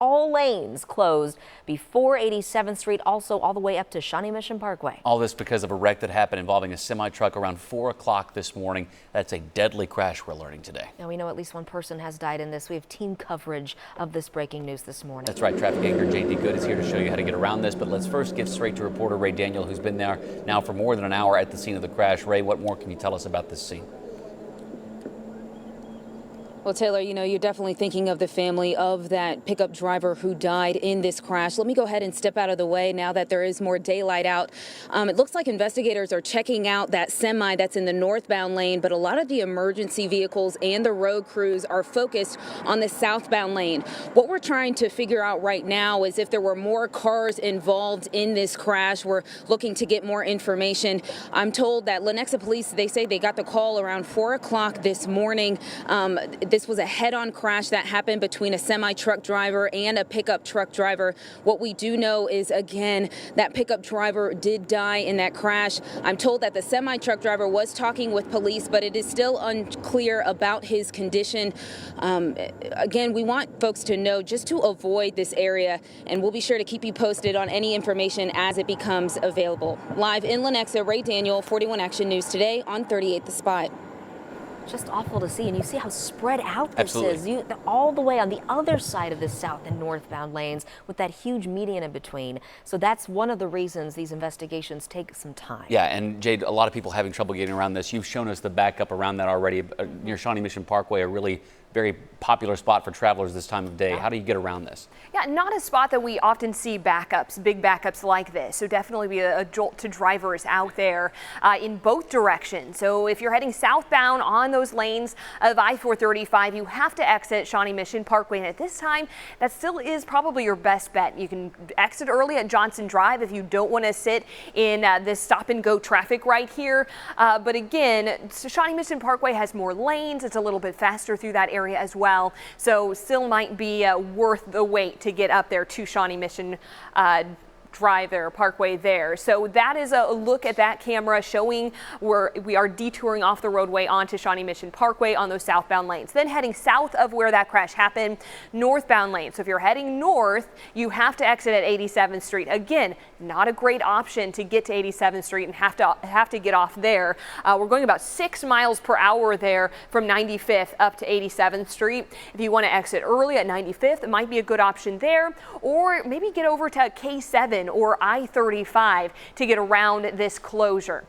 All lanes closed before 87th Street, also all the way up to Shawnee Mission Parkway. All this because of a wreck that happened involving a semi-truck around 4 o'clock this morning. That's a deadly crash we're learning today. Now we know at least one person has died in this. We have team coverage of this breaking news this morning. That's right. Traffic anchor J.D. Good is here to show you how to get around this. But let's first get straight to reporter Ray Daniel, who's been there now for more than an hour at the scene of the crash. Ray, what more can you tell us about this scene? Well, Taylor, you know, you're definitely thinking of the family of that pickup driver who died in this crash. Let me go ahead and step out of the way now that there is more daylight out. It looks like investigators are checking out that semi that's in the northbound lane, but a lot of the emergency vehicles and the road crews are focused on the southbound lane. What we're trying to figure out right now is if there were more cars involved in this crash. We're looking to get more information. I'm told that Lenexa police, they say they got the call around 4 o'clock this morning. This was a head-on crash that happened between a semi-truck driver and a pickup truck driver. What we do know is, again, that pickup driver did die in that crash. I'm told that the semi-truck driver was talking with police, but it is still unclear about his condition. Again, we want folks to know just to avoid this area, and we'll be sure to keep you posted on any information as it becomes available. Live in Lenexa, Ray Daniel, 41 Action News Today on 38 The Spot. Just awful to see, and you see how spread out this Absolutely. is. All the way on the other side of the south and northbound lanes with that huge median in between. So that's one of the reasons these investigations take some time. Yeah, and Jade, a lot of people having trouble getting around this. You've shown us the backup around that already near Shawnee Mission Parkway, a really very popular spot for travelers this time of day. How do you get around this? Yeah, not a spot that we often see backups, big backups like this. So definitely be a jolt to drivers out there in both directions. So if you're heading southbound on those lanes of I-435, you have to exit Shawnee Mission Parkway. And at this time, that still is probably your best bet. You can exit early at Johnson Drive if you don't want to sit in this stop and go traffic right here. But again, Shawnee Mission Parkway has more lanes. It's a little bit faster through that area as well, so still might be worth the wait to get up there to Shawnee Mission Drive there, Parkway there. So that is a look at that camera showing where we are detouring off the roadway onto Shawnee Mission Parkway on those southbound lanes. Then heading south of where that crash happened, northbound lane. So if you're heading north, you have to exit at 87th Street. Again, not a great option to get to 87th Street and have to get off there. We're going about 6 miles per hour there from 95th up to 87th Street. If you want to exit early at 95th, it might be a good option there, or maybe get over to K7 or I-35 to get around this closure.